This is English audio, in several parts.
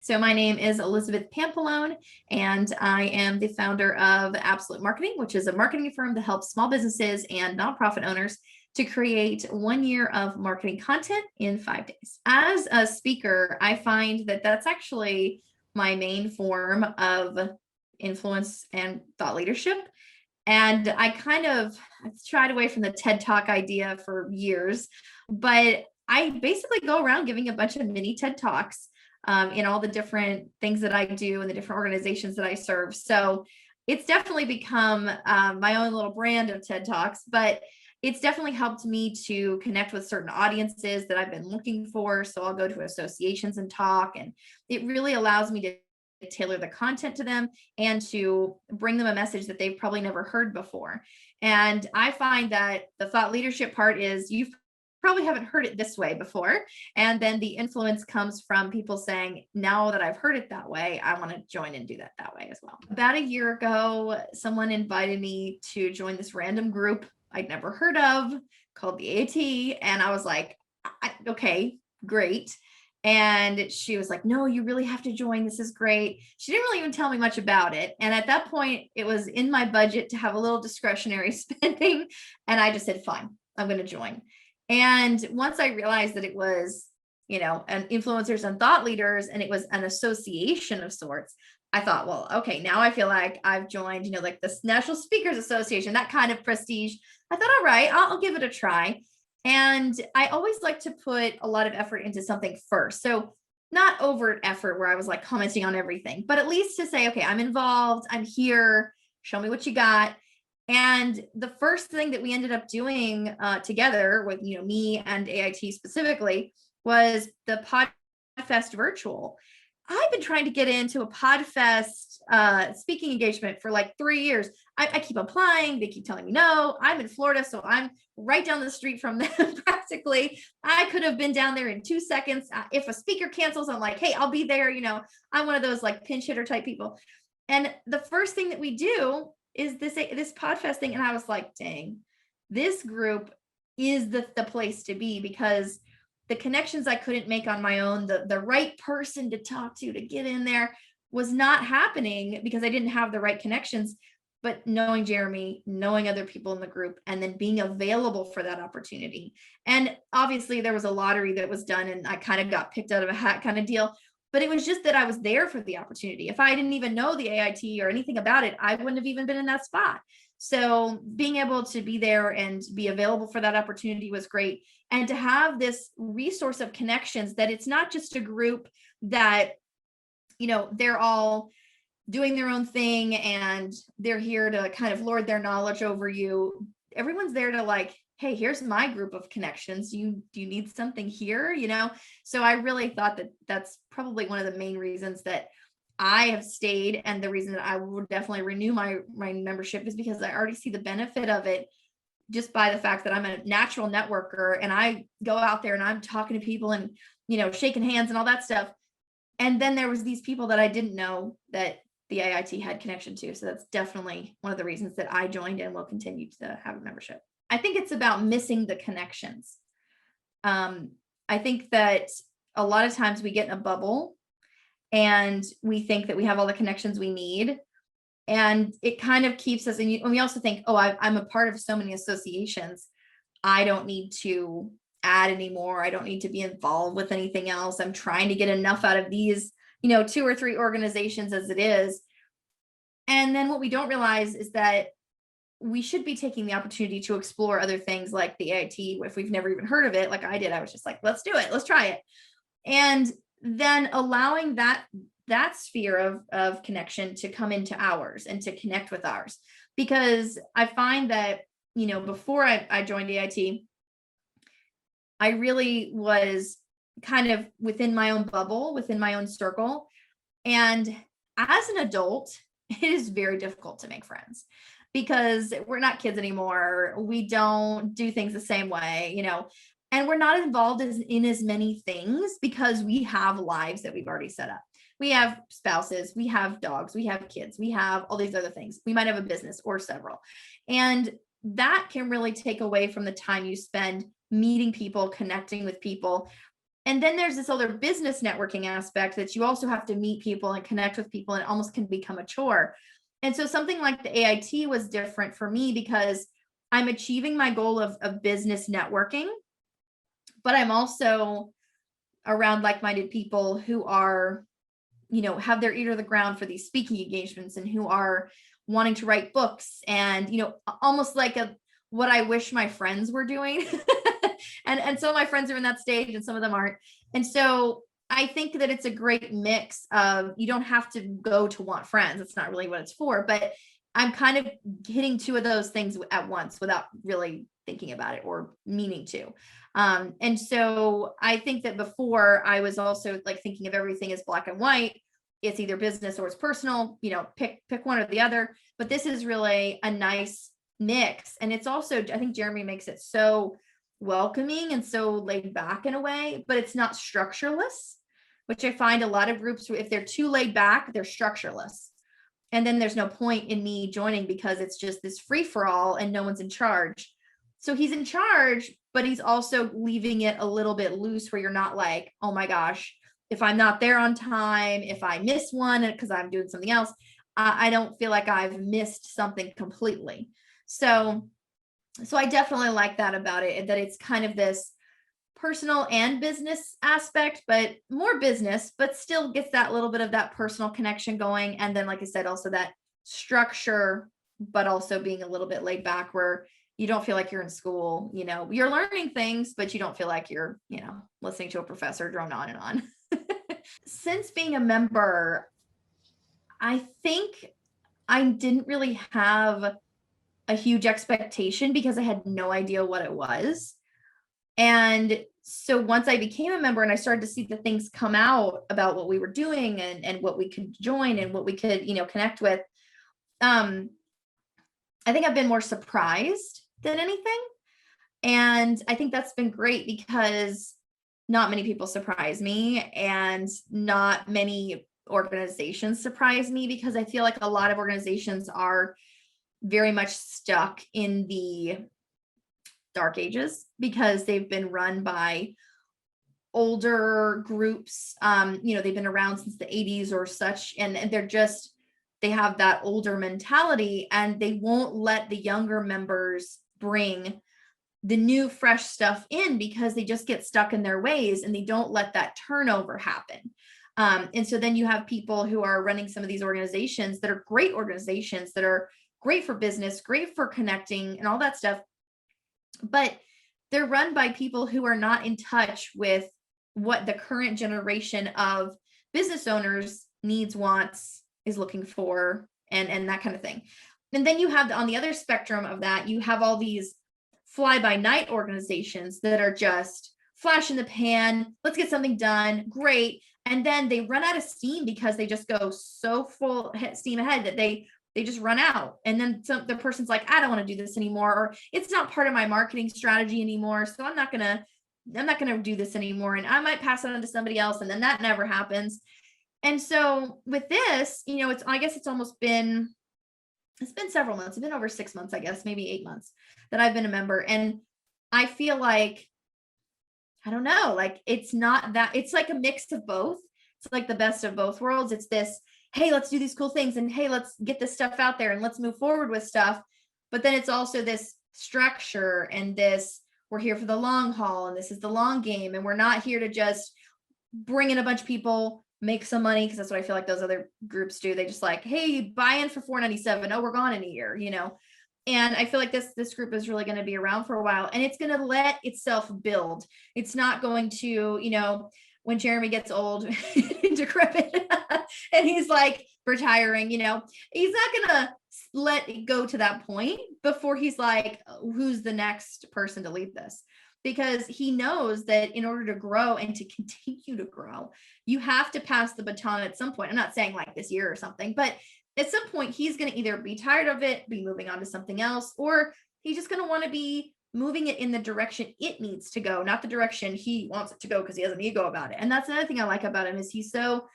So my name is Elizabeth Pampalone, and I am the founder of Absolute Marketing, which is a marketing firm that helps small businesses and nonprofit owners to create 1 year of marketing content in 5 days. As a speaker, I find that that's actually my main form of influence and thought leadership. And I I've tried away from the TED Talk idea for years, but I basically go around giving a bunch of mini TED Talks in all the different things that I do and the different organizations that I serve. So it's definitely become my own little brand of TED Talks, but it's definitely helped me to connect with certain audiences that I've been looking for. So I'll go to associations and talk, and it really allows me to tailor the content to them and to bring them a message that they've probably never heard before. And I find that the thought leadership part is you've probably haven't heard it this way before. And then the influence comes from people saying, now that I've heard it that way, I want to join and do that way as well. About a year ago, someone invited me to join this random group I'd never heard of called the AIT. And I was like, okay, great. And she was like, no, you really have to join. This is great. She didn't really even tell me much about it. And at that point, it was in my budget to have a little discretionary spending. And I just said, fine, I'm going to join. And once I realized that it was, an influencers and thought leaders, and it was an association of sorts, I thought, well, okay, now I feel like I've joined, like the National Speakers Association, that kind of prestige. I thought, all right, I'll give it a try. And I always like to put a lot of effort into something first. So not overt effort where I was like commenting on everything, but at least to say, okay, I'm involved, I'm here, show me what you got. And the first thing that we ended up doing together with, me and AIT specifically was the PodFest virtual. I've been trying to get into a PodFest speaking engagement for like 3 years. I keep applying. They keep telling me no. I'm in Florida, so I'm right down the street from them practically. I could have been down there in 2 seconds. If a speaker cancels, I'm like, hey, I'll be there. I'm one of those like pinch hitter type people. And the first thing that we do is this PodFest thing. And I was like, dang, this group is the place to be, because the connections I couldn't make on my own, the right person to talk to get in there was not happening because I didn't have the right connections. But knowing Jeremy, knowing other people in the group, and then being available for that opportunity. And obviously there was a lottery that was done and I kind of got picked out of a hat kind of deal. But it was just that I was there for the opportunity. If I didn't even know the AIT or anything about it, I wouldn't have even been in that spot. So being able to be there and be available for that opportunity was great. And to have this resource of connections, that it's not just a group that, they're all doing their own thing and they're here to kind of lord their knowledge over you. Everyone's there to like, hey, here's my group of connections. Do you need something here? So I really thought that that's probably one of the main reasons that I have stayed. And the reason that I would definitely renew my membership is because I already see the benefit of it, just by the fact that I'm a natural networker and I go out there and I'm talking to people and, shaking hands and all that stuff. And then there was these people that I didn't know that the AIT had connection to. So that's definitely one of the reasons that I joined and will continue to have a membership. I think it's about missing the connections. I think that a lot of times we get in a bubble and we think that we have all the connections we need. And it kind of keeps us, and we also think, oh, I'm a part of so many associations. I don't need to add anymore. I don't need to be involved with anything else. I'm trying to get enough out of these, 2 or 3 organizations as it is. And then what we don't realize is that we should be taking the opportunity to explore other things like the AIT. If we've never even heard of it, like I did, I was just like, let's do it. Let's try it. And then allowing that sphere of connection to come into ours and to connect with ours. Because I find that, before I joined AIT, I really was kind of within my own bubble, within my own circle. And as an adult, it is very difficult to make friends because we're not kids anymore. We don't do things the same way, and we're not involved in as many things because we have lives that we've already set up. We have spouses, we have dogs, we have kids, we have all these other things. We might have a business or several. And that can really take away from the time you spend meeting people, connecting with people. And then there's this other business networking aspect that you also have to meet people and connect with people, and it almost can become a chore. And so something like the AIT was different for me because I'm achieving my goal of business networking, but I'm also around like-minded people who are, have their ear to the ground for these speaking engagements and who are wanting to write books and, almost like what I wish my friends were doing. and some of my friends are in that stage and some of them aren't. And so I think that it's a great mix of, you don't have to go to want friends. It's not really what it's for, but I'm kind of hitting two of those things at once without really thinking about it or meaning to. And so I think that before I was also like thinking of everything as black and white. It's either business or it's personal, pick one or the other. But this is really a nice mix. And it's also, I think Jeremy makes it so welcoming and so laid back in a way, but it's not structureless, which I find a lot of groups, if they're too laid back, they're structureless. And then there's no point in me joining because it's just this free for all and no one's in charge. So he's in charge, but he's also leaving it a little bit loose where you're not like, oh my gosh, if I'm not there on time, if I miss one because I'm doing something else, I don't feel like I've missed something completely. So I definitely like that about it, that it's kind of this personal and business aspect, but more business, but still gets that little bit of that personal connection going. And then, like I said, also that structure, but also being a little bit laid back where you don't feel like you're in school, you're learning things, but you don't feel like you're, listening to a professor drone on and on. Since being a member, I think I didn't really have a huge expectation because I had no idea what it was. And so once I became a member and I started to see the things come out about what we were doing and what we could join and what we could, connect with, I think I've been more surprised than anything. And I think that's been great because not many people surprise me and not many organizations surprise me, because I feel like a lot of organizations are very much stuck in the dark ages because they've been run by older groups. They've been around since the 80s or such, and they have that older mentality, and they won't let the younger members bring the new fresh stuff in because they just get stuck in their ways and they don't let that turnover happen. And so then you have people who are running some of these organizations that are great organizations that are great for business, great for connecting and all that stuff, but they're run by people who are not in touch with what the current generation of business owners needs, wants, is looking for, and that kind of thing. And then you have on the other spectrum of that, you have all these fly-by-night organizations that are just flash in the pan, let's get something done, great. And then they run out of steam because they just go so full steam ahead that they just run out. And then the person's like, I don't want to do this anymore, or it's not part of my marketing strategy anymore, so I'm not gonna do this anymore, and I might pass it on to somebody else, and then that never happens. And so with this, I guess it's been several months. It's been over 6 months, I guess, maybe 8 months that I've been a member. And I feel like, I don't know, like it's not that, it's like a mix of both. It's like the best of both worlds. It's this, hey, let's do these cool things, and hey, let's get this stuff out there and let's move forward with stuff. But then it's also this structure and this, we're here for the long haul and this is the long game. And we're not here to just bring in a bunch of people, make some money, because that's what I feel like those other groups do. They just like, hey, buy in for $4.97. Oh, we're gone in a year, And I feel like this group is really going to be around for a while, and it's going to let itself build. It's not going to, when Jeremy gets old and decrepit and he's like retiring, he's not going to let it go to that point before he's like, who's the next person to lead this? Because he knows that in order to grow and to continue to grow, you have to pass the baton at some point. I'm not saying like this year or something, but at some point he's going to either be tired of it, be moving on to something else, or he's just going to want to be moving it in the direction it needs to go, not the direction he wants it to go because he has an ego about it. And that's another thing I like about him, is he's so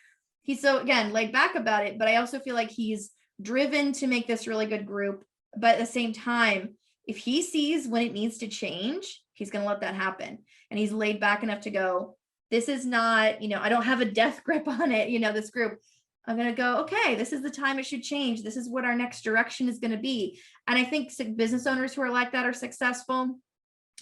again laid back about it, but I also feel like he's driven to make this really good group. But at the same time, if he sees when it needs to change, he's going to let that happen. And he's laid back enough to go, This is not, I don't have a death grip on it, this group. I'm going to go, okay, this is the time it should change. This is what our next direction is going to be. And I think business owners who are like that are successful.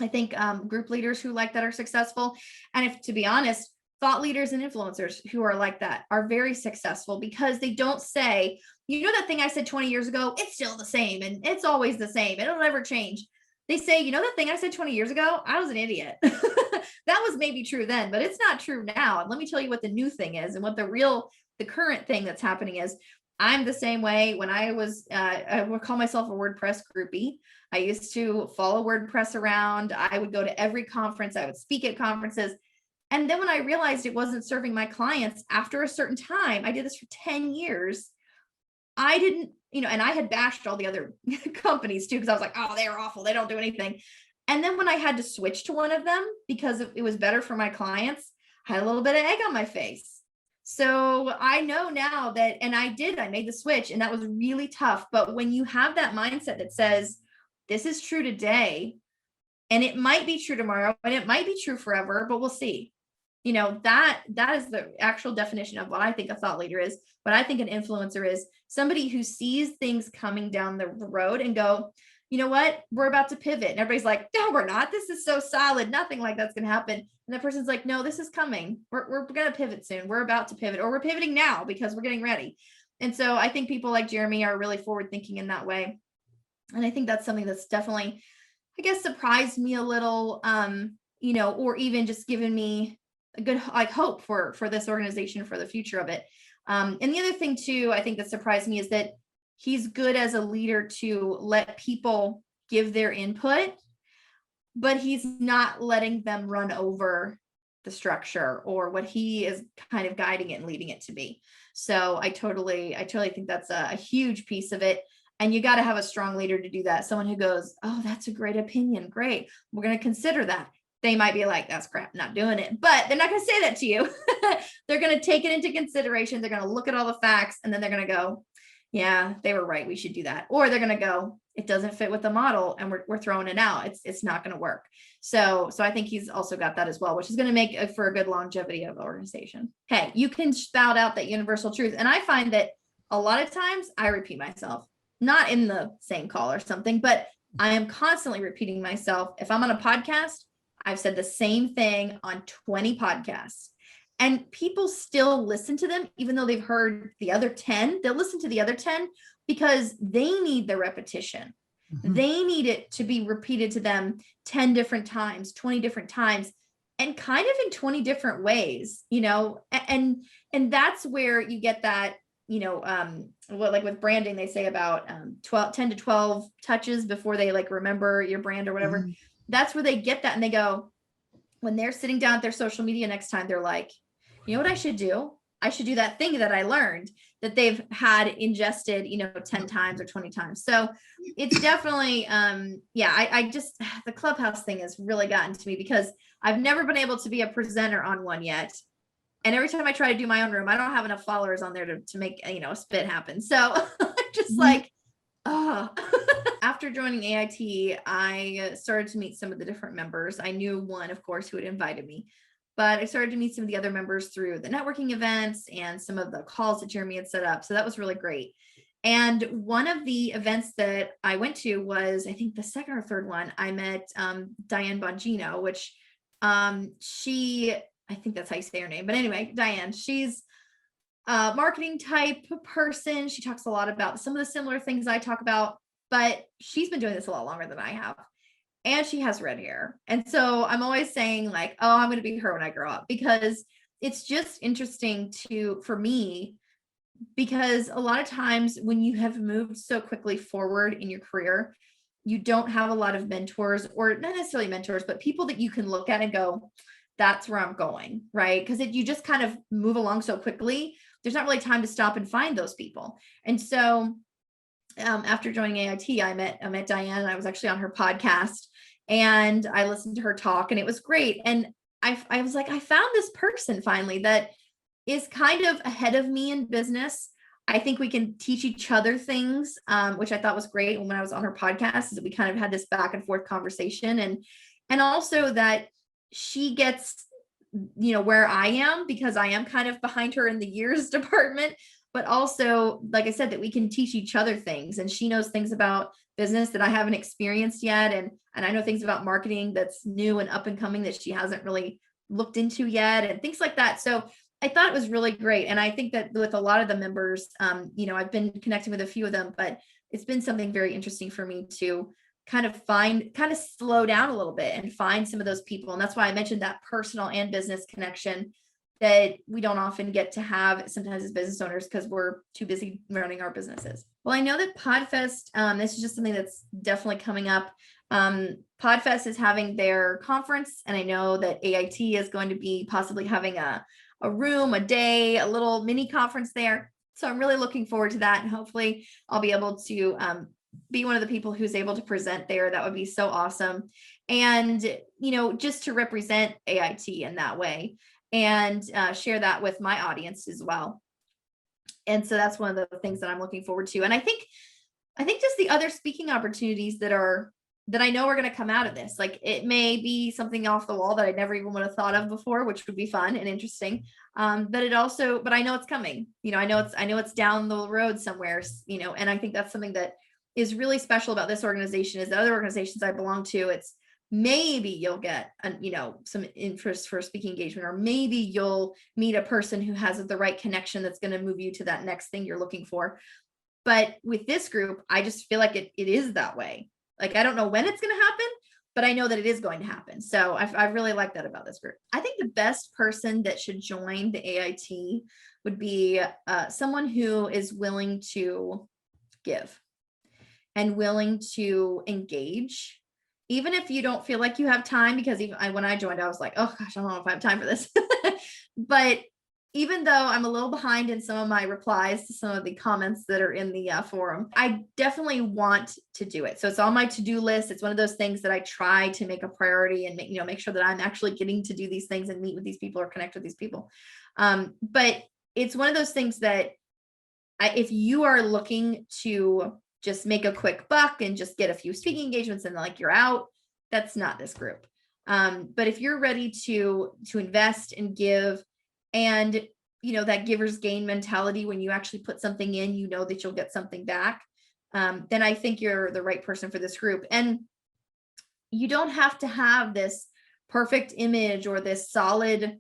I think group leaders who like that are successful. And if, to be honest, thought leaders and influencers who are like that are very successful, because they don't say, that thing I said 20 years ago, it's still the same and it's always the same. It'll never change. They say, that thing I said 20 years ago, I was an idiot. That was maybe true then, but it's not true now. And let me tell you what the new thing is and what the current thing that's happening is. I'm the same way. When I was, I would call myself a WordPress groupie. I used to follow WordPress around. I would go to every conference. I would speak at conferences. And then when I realized it wasn't serving my clients after a certain time, I did this for 10 years. I didn't, and I had bashed all the other companies too, because I was like, oh, they're awful. They don't do anything. And then when I had to switch to one of them because it was better for my clients, I had a little bit of egg on my face. So I know now that, and I made the switch, and that was really tough. But when you have that mindset that says, this is true today, and it might be true tomorrow, and it might be true forever, but we'll see. That is the actual definition of what I think a thought leader is. What I think an influencer is somebody who sees things coming down the road and go, you know what, we're about to pivot. And everybody's like, no, we're not. This is so solid. Nothing like that's going to happen. And that person's like, no, this is coming. We're going to pivot soon. We're about to pivot, or we're pivoting now because we're getting ready. And so I think people like Jeremy are really forward thinking in that way. And I think that's something that's definitely, I guess, surprised me a little, or even just given me a good hope for this organization, for the future of it. And the other thing too, I think that surprised me is that he's good as a leader to let people give their input, but he's not letting them run over the structure or what he is kind of guiding it and leading it to be. So I totally think that's a huge piece of it. And you got to have a strong leader to do that. Someone who goes, oh, that's a great opinion. Great. We're going to consider that. They might be like, that's crap, not doing it, but they're not going to say that to you. They're going to take it into consideration. They're going to look at all the facts, and then they're going to go, yeah, they were right. We should do that. Or they're going to go, it doesn't fit with the model and we're throwing it out. It's not going to work. So I think he's also got that as well, which is going to make for a good longevity of the organization. Hey, you can spout out that universal truth. And I find that a lot of times I repeat myself, not in the same call or something, but I am constantly repeating myself. If I'm on a podcast, I've said the same thing on 20 podcasts, and people still listen to them, even though they've heard the other 10. They'll listen to the other 10 because they need the repetition. Mm-hmm. They need it to be repeated to them 10 different times, 20 different times, and kind of in 20 different ways, and that's where you get that, like with branding, they say about 10 to 12 touches before they remember your brand or whatever. Mm-hmm. That's where they get that. And they go, when they're sitting down at their social media next time, they're like, you know what I should do? I should do that thing that I learned that they've had ingested, 10 times or 20 times. So it's definitely, I just, the Clubhouse thing has really gotten to me because I've never been able to be a presenter on one yet. And every time I try to do my own room, I don't have enough followers on there to make, a spit happen. So I'm just After joining AIT, I started to meet some of the different members. I knew one, of course, who had invited me, but I started to meet some of the other members through the networking events and some of the calls that Jeremy had set up. So that was really great. And one of the events that I went to was, I think the second or third one, I met Diane Bongino, which I think that's how you say her name. But anyway, Diane, she's a marketing type person. She talks a lot about some of the similar things I talk about, but she's been doing this a lot longer than I have. And she has red hair. And so I'm always saying I'm going to be her when I grow up, because it's just interesting for me, because a lot of times when you have moved so quickly forward in your career, you don't have a lot of mentors, or not necessarily mentors, but people that you can look at and go, that's where I'm going, right? Because you just kind of move along so quickly. There's not really time to stop and find those people. And so after joining AIT, I met Diane, and I was actually on her podcast, and I listened to her talk, and it was great. And I was like, I found this person finally that is kind of ahead of me in business. I think we can teach each other things, which I thought was great. When I was on her podcast, is that we kind of had this back and forth conversation, and also that she gets where I am, because I am kind of behind her in the years department, but also, like I said, that we can teach each other things, and she knows things about business that I haven't experienced yet. And I know things about marketing that's new and up and coming that she hasn't really looked into yet, and things like that. So I thought it was really great. And I think that with a lot of the members, I've been connecting with a few of them, but it's been something very interesting for me to kind of slow down a little bit and find some of those people. And that's why I mentioned that personal and business connection that we don't often get to have sometimes as business owners, because we're too busy running our businesses. Well, I know that PodFest, this is just something that's definitely coming up. PodFest is having their conference, and I know that AIT is going to be possibly having a room, a day, a little mini conference there. So I'm really looking forward to that. And hopefully I'll be able to be one of the people who's able to present there. That would be so awesome. And, just to represent AIT in that way, and share that with my audience as well. And so that's one of the things that I'm looking forward to. And I think just the other speaking opportunities that I know are going to come out of this, like it may be something off the wall that I never even would have thought of before, which would be fun and interesting. But I know it's coming, I know it's down the road somewhere, and I think that's something that is really special about this organization. Is the other organizations I belong to, it's maybe you'll get some interest for speaking engagement, or maybe you'll meet a person who has the right connection that's going to move you to that next thing you're looking for. But with this group, I just feel like it is that way. Like, I don't know when it's going to happen, but I know that it is going to happen. So I really like that about this group. I think the best person that should join the AIT would be someone who is willing to give and willing to engage, even if you don't feel like you have time, because when I joined, I was like, oh gosh, I don't know if I have time for this. But even though I'm a little behind in some of my replies to some of the comments that are in the forum, I definitely want to do it. So it's on my to-do list. It's one of those things that I try to make a priority and make sure that I'm actually getting to do these things and meet with these people or connect with these people. But it's one of those things that if you are looking to just make a quick buck and just get a few speaking engagements and like you're out, that's not this group. But if you're ready to invest and give, and that giver's gain mentality, when you actually put something in, that you'll get something back, then I think you're the right person for this group. And you don't have to have this perfect image or this solid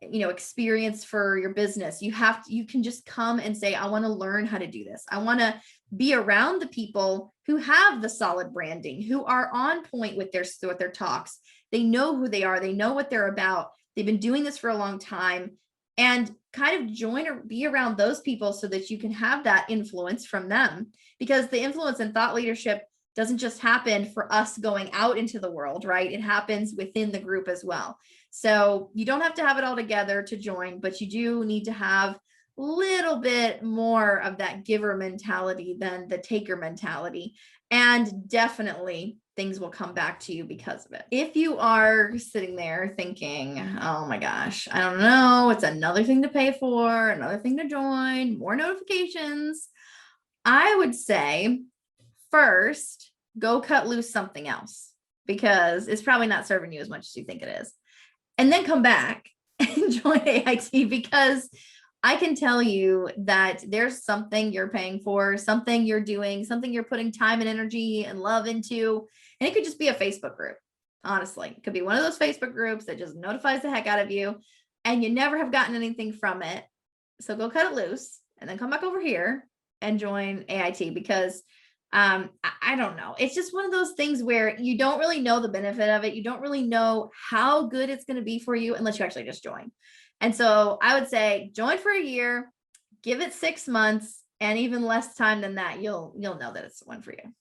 experience for your business. You can just come and say, I want to learn how to do this. I want to be around the people who have the solid branding, who are on point with their talks. They know who they are. They know what they're about. They've been doing this for a long time, and kind of join or be around those people so that you can have that influence from them, because the influence and thought leadership doesn't just happen for us going out into the world, right? It happens within the group as well. So you don't have to have it all together to join, but you do need to have a little bit more of that giver mentality than the taker mentality. And definitely things will come back to you because of it. If you are sitting there thinking, oh my gosh, I don't know, it's another thing to pay for, another thing to join, more notifications, I would say first, go cut loose something else, because it's probably not serving you as much as you think it is. And then come back and join AIT, because I can tell you that there's something you're paying for, something you're doing, something you're putting time and energy and love into. And it could just be a Facebook group. Honestly, it could be one of those Facebook groups that just notifies the heck out of you, and you never have gotten anything from it. So go cut it loose and then come back over here and join AIT, because I don't know. It's just one of those things where you don't really know the benefit of it. You don't really know how good it's going to be for you unless you actually just join. And so I would say join for a year, give it 6 months, and even less time than that, you'll know that it's one for you.